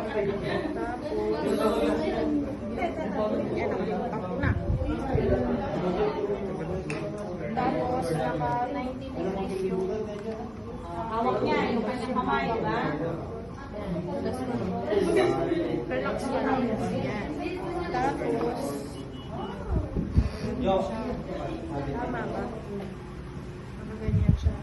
Yan, nakalimutan ko na. Tapos, naka 90 degrees yung hawak niya, yung kanyang kamay, diba? Relax ka lang. Yan. Tapos, tama ba? Ganyan siya.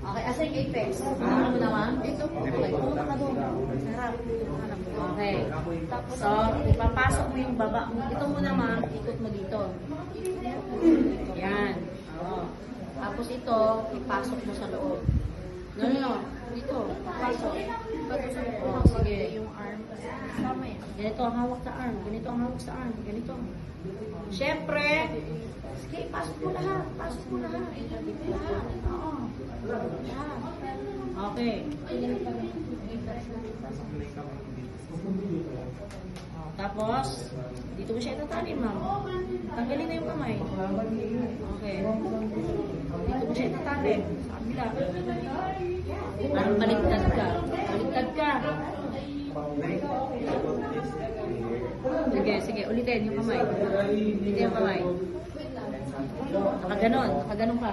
Okay, asa yung apex? Ano mo naman? Ito po. Okay, pumunta ka doon. Sarap. Okay. So, ipapasok mo yung baba. Ito mo naman, ikot mo dito. Yan. Oo. Tapos ito, ipasok mo sa loob. No. Dito, pasok. Oh, sige. Yung arm. Tama yan. Ganito ang hawak sa arm. Ganito ang hawak sa arm. Ganito. Siyempre, sige, pasok mo lahat. Pasok mo lahat. Lahat. Oo. Lahat. Okay. Oh, tapos, dito mo siya itatalim, ma'am. Tanggalin na yung kamay. Okay. Dito mo siya itatalim. Sa kabila. Parang baliktad ka. Baliktad ka. Sige. Ulitin yung kamay. Ulitin yung kamay. Nakaganon ka.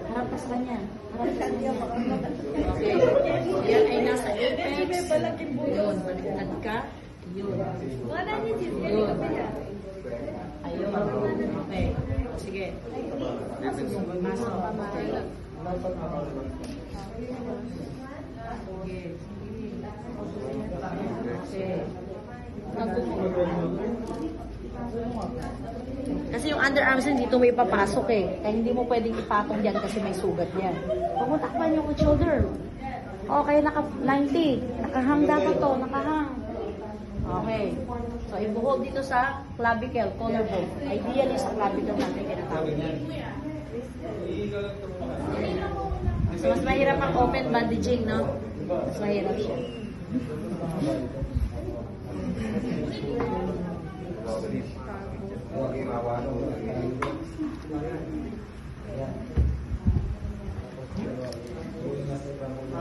Harap ka sa kanya. Okay. Yan ay nasa apex. Yun, baliktad ka. Yun. Yun. Ayun. Okay. Sige. Masok. Okay. Kasi yung underarms dito mo ipapasok eh. Kaya hindi mo pwedeng ipatong dyan kasi may sugat yan. Huwag mo takpan yung shoulder. Okay, naka-90. Nakahang dapat to. Nakahang. Okay. So, ibuhog dito sa clavicle, collarbone. Ideally sa clavicle natin kinatawag. So, mas mahirap ang open bandaging, no? Mas mahirap siya.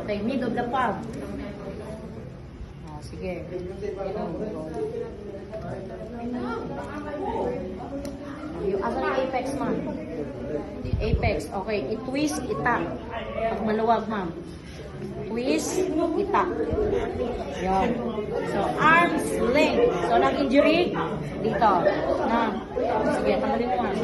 Okay, mid of the palm. Oh, sige. Yung asa yung apex, ma'am? Apex. Okay, i-twist, itak. Pag maluwag, ma'am. Twist, itak. Yan. So, arms length. So, nag-injury, dito. Na. Sige, tanggalin mo, ma'am.